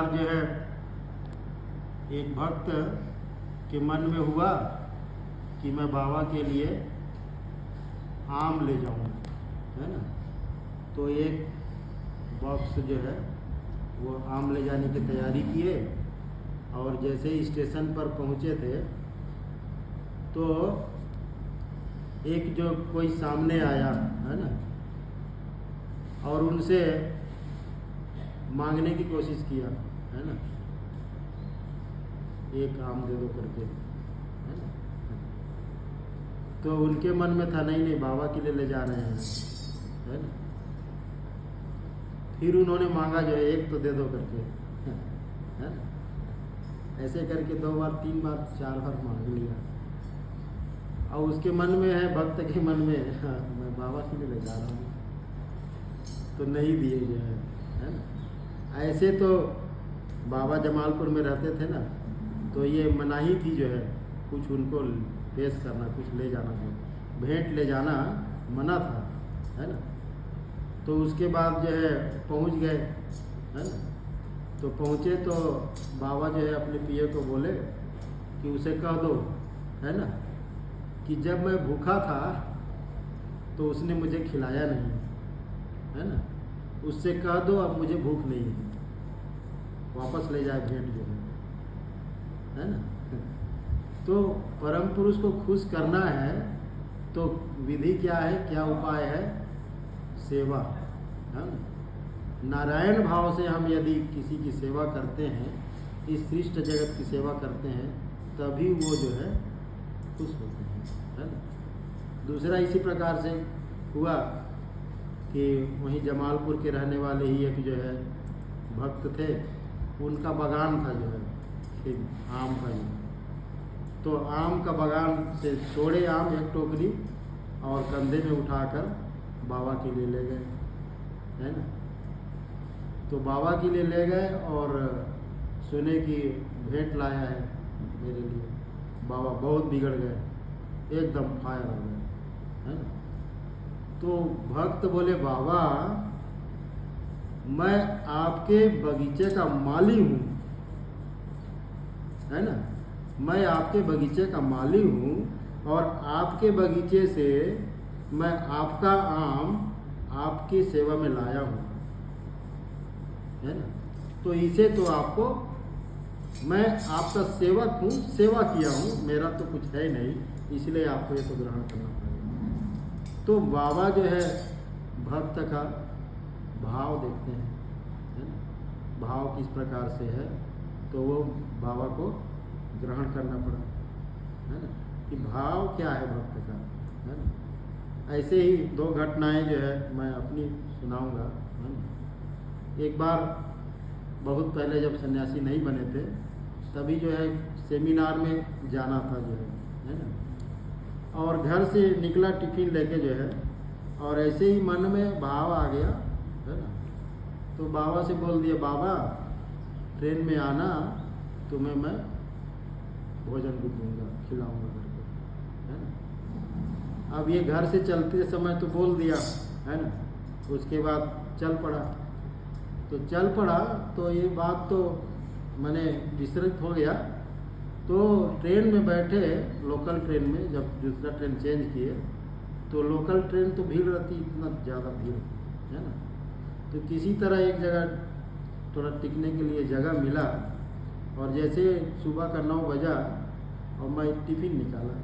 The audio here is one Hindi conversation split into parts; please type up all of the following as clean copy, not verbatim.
जो है एक भक्त के मन में हुआ कि मैं बाबा के लिए आम ले जाऊं, है ना। तो एक बॉक्स जो है वो आम ले जाने की तैयारी किए और जैसे ही स्टेशन पर पहुंचे थे तो एक जो कोई सामने आया, है ना, और उनसे मांगने की कोशिश किया, है ना, एक आम दे दो करके, है ना। तो उनके मन में था नहीं बाबा के लिए ले जा रहे हैं, है ना। फिर उन्होंने मांगा जो है एक तो दे दो करके, है ना। ऐसे करके 2 बार 3 बार 4 बार मांग लिया और उसके मन में है, भक्त के मन में, हाँ, मैं बाबा के लिए ले जा रहा हूँ, तो नहीं दिए जो है ना। ऐसे तो बाबा जमालपुर में रहते थे ना, तो ये मनाही थी जो है कुछ उनको पेश करना, कुछ ले जाना, जो भेंट ले जाना मना था, है ना। तो उसके बाद जो है पहुंच गए, है ना। तो पहुंचे तो बाबा जो है अपने पिए को बोले कि उसे कह दो, है ना, कि जब मैं भूखा था तो उसने मुझे खिलाया नहीं, है ना। उससे कह दो अब मुझे भूख नहीं है, वापस ले जाए भेंट जो है ना। तो परम पुरुष को खुश करना है तो विधि क्या है, क्या उपाय है? सेवा, है ना। नारायण भाव से हम यदि किसी की सेवा करते हैं, इस सृष्ट जगत की सेवा करते हैं, तभी वो जो है खुश होते हैं, है ना। दूसरा इसी प्रकार से हुआ कि वहीं जमालपुर के रहने वाले ही एक जो है भक्त थे, उनका बागान था जो है आम का ही। तो आम का बागान से तोड़े आम एक टोकरी और कंधे में उठाकर बाबा के लिए ले गए, है ना। तो बाबा के लिए ले गए और सुने कि भेंट लाया है मेरे लिए। बाबा बहुत बिगड़ गए, एकदम फायर हो गए, है ना। तो भक्त बोले बाबा मैं आपके बगीचे का माली हूँ, है ना, मैं आपके बगीचे का माली हूँ और आपके बगीचे से मैं आपका आम आपकी सेवा में लाया हूँ, है ना। तो इसे तो आपको, मैं आपका सेवक हूँ, सेवा किया हूँ, मेरा तो कुछ है नहीं, इसलिए आपको ये तो ग्रहण करना पड़ेगा। तो बाबा जो है भक्त का भाव देखते हैं, है ना, भाव किस प्रकार से है, तो वो बाबा को ग्रहण करना पड़ा, है ना, कि भाव क्या है भक्त का, है ना। ऐसे ही 2 घटनाएं जो है मैं अपनी सुनाऊंगा, है ना। एक बार बहुत पहले जब सन्यासी नहीं बने थे, तभी जो है सेमिनार में जाना था जो है ना। और घर से निकला टिफिन लेके जो है, और ऐसे ही मन में भाव आ गया, है ना। तो बाबा से बोल दिया बाबा ट्रेन में आना, तुम्हें मैं भोजन भी दूंगा, खिलाऊंगा करके, है ना। अब ये घर से चलते समय तो बोल दिया, है ना। उसके बाद चल पड़ा, तो चल पड़ा तो ये बात तो मैंने विस्तृत हो गया। तो ट्रेन में बैठे, लोकल ट्रेन में जब दूसरा ट्रेन चेंज किए, तो लोकल ट्रेन तो भीड़ रहती, इतना ज़्यादा भीड़, है ना। तो किसी तरह एक जगह थोड़ा टिकने के लिए जगह मिला, और जैसे सुबह का 9 बजा और मैं टिफ़िन निकाला,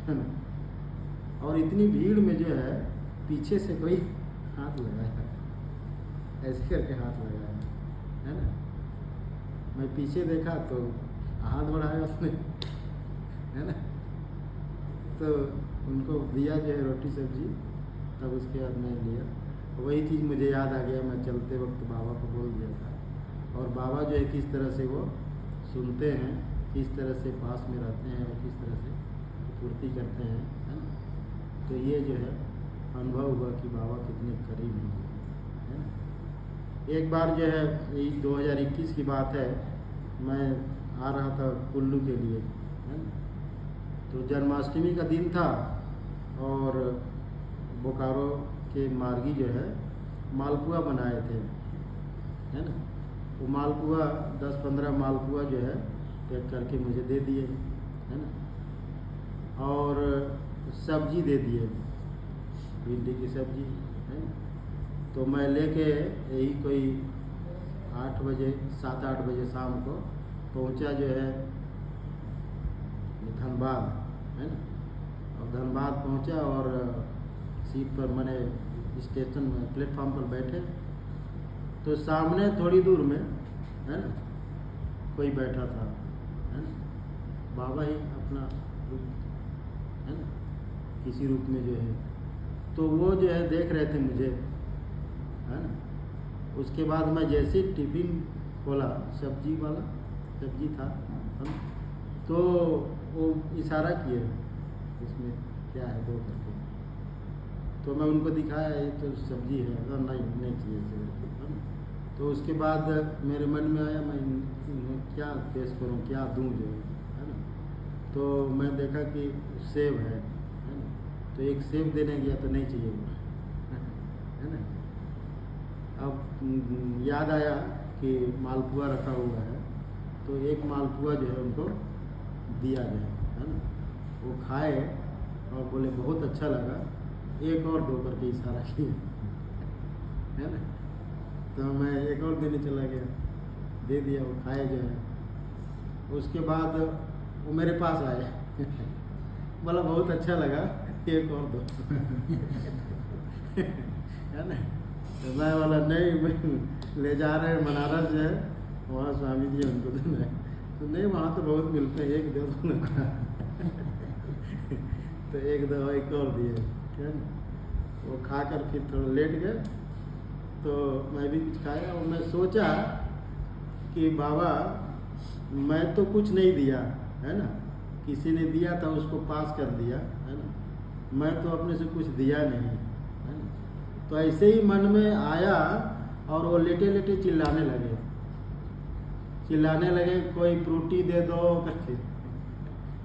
है ना। और इतनी भीड़ में जो है पीछे से कोई हाथ लगाया, ऐसे करके हाथ लगाया, है ना। मैं पीछे देखा तो हाथ बढ़ाया उसने, है ना। तो उनको दिया जो है रोटी सब्जी, तब उसके बाद मैं लिया। वही चीज़ मुझे याद आ गया, मैं चलते वक्त बाबा को बोल दिया था। और बाबा जो है किस तरह से वो सुनते हैं, किस तरह से पास में रहते हैं और किस तरह से पूर्ति करते हैं, है ना। तो ये जो है अनुभव हुआ कि बाबा कितने करीब हैं, है ना। एक बार जो है यही 2021 की बात है, मैं आ रहा था कुल्लू के लिए, है ना। तो जन्माष्टमी का दिन था और बोकारो के मार्गी जो है मालपुआ बनाए थे, है ना। वो मालपुआ 10-15 मालपुआ जो है पैक करके मुझे दे दिए, है ना, और सब्जी दे दिए, भिंडी की सब्जी, है ना। तो मैं लेके यही कोई 8 बजे 7-8 बजे शाम को पहुंचा जो है धनबाद, है ना। और धनबाद पहुंचा और सीट पर मैंने स्टेशन में प्लेटफॉर्म पर बैठे तो सामने थोड़ी दूर में, है ना, कोई बैठा था, है ना, बाबा ही अपना रूप, है ना, किसी रूप में जो है। तो वो जो है देख रहे थे मुझे, है ना। उसके बाद मैं जैसे टिफिन खोला, सब्जी वाला सब्जी था, है ना, तो वो इशारा किए इसमें क्या है दो करके। तो मैं उनको दिखाया ये तो सब्जी है, नहीं चाहिए, है ना। तो उसके बाद मेरे मन में आया मैं इन्हें क्या पेश करूं, क्या दूं जो है ना। तो मैं देखा कि सेब है ना। तो एक सेब देने गया तो नहीं चाहिए वो, है ना। अब याद आया कि मालपुआ रखा हुआ है, तो एक मालपुआ जो है उनको दिया गया, है ना। वो खाए और बोले बहुत अच्छा लगा, एक और दो करके इशारा किया, है ना। तो मैं एक और देने चला गया, दे दिया, वो खाए जो है। उसके बाद वो मेरे पास आए बोला बहुत अच्छा लगा, एक और दो है ना। तो मैं बोला नहीं, मैं ले जा रहे हैं बनारस जो है, वहाँ स्वामी जी उनको देना है। तो नहीं, वहाँ तो बहुत मिलते हैं, एक दो तो एक दो एक और दिए, है ना। वो खाकर फिर थोड़ा लेट गए, तो मैं भी कुछ खाया और मैं सोचा कि बाबा मैं तो कुछ नहीं दिया, है ना, किसी ने दिया था उसको पास कर दिया, है ना, मैं तो अपने से कुछ दिया नहीं, है ना। तो ऐसे ही मन में आया और वो लेटे लेटे चिल्लाने लगे कोई फ्रूटी दे दो करके,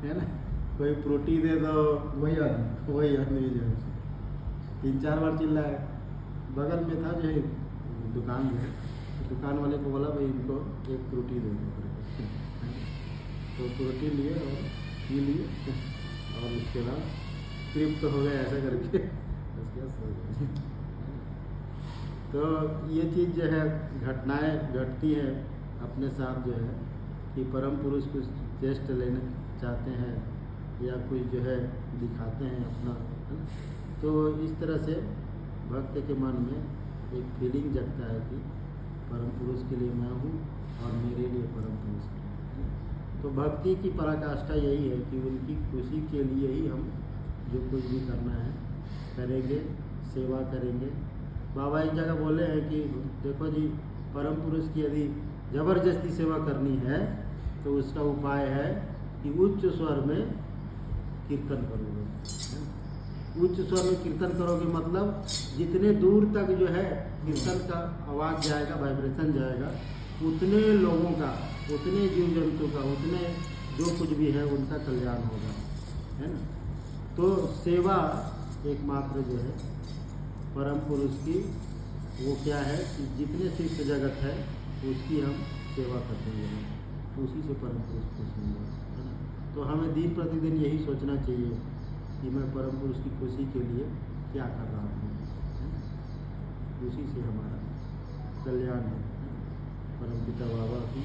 है ना, कोई फ्रूटी दे दो। वही आदमी जो है 3-4 बार चिल्लाए। बगल में था जो दुकान है, दुकान वाले को बोला भाई इनको एक फ्रूटी दे दो करके। तो फ्रूटी लिए और पी लिए और उसके बाद तृप्त हो गए ऐसा करके उसके बाद सो गए। तो ये चीज़ जो है घटनाएं घटती है अपने साथ जो है कि परम पुरुष कुछ टेस्ट लेना चाहते हैं या कुछ जो है दिखाते हैं अपना, है ना। तो इस तरह से भक्त के मन में एक फीलिंग जगता है कि परम पुरुष के लिए मैं हूँ और मेरे लिए परम पुरुष है ना। तो भक्ति की पराकाष्ठा यही है कि उनकी खुशी के लिए ही हम जो कुछ भी करना है करेंगे, सेवा करेंगे। बाबा एक जगह बोले हैं कि देखो जी, परम पुरुष की यदि ज़बरदस्ती सेवा करनी है तो उसका उपाय है कि उच्च स्वर में कीर्तन करोगे। उच्च स्वर में कीर्तन करोगे मतलब जितने दूर तक जो है कीर्तन का आवाज़ जाएगा, वाइब्रेशन जाएगा, उतने लोगों का, उतने जीव जंतु का, उतने जो कुछ भी है उनका कल्याण होगा, है ना। तो सेवा एकमात्र जो है परम पुरुष की वो क्या है कि जितने शिष्य जगत है उसकी हम सेवा करते हैं, उसी से परम पुरुष खुश होंगे, है ना। तो हमें दिन प्रतिदिन यही सोचना चाहिए कि मैं परम पुरुष की खुशी के लिए क्या कर रहा हूँ, है ना। उसी से हमारा कल्याण है, परम पिता बाबा की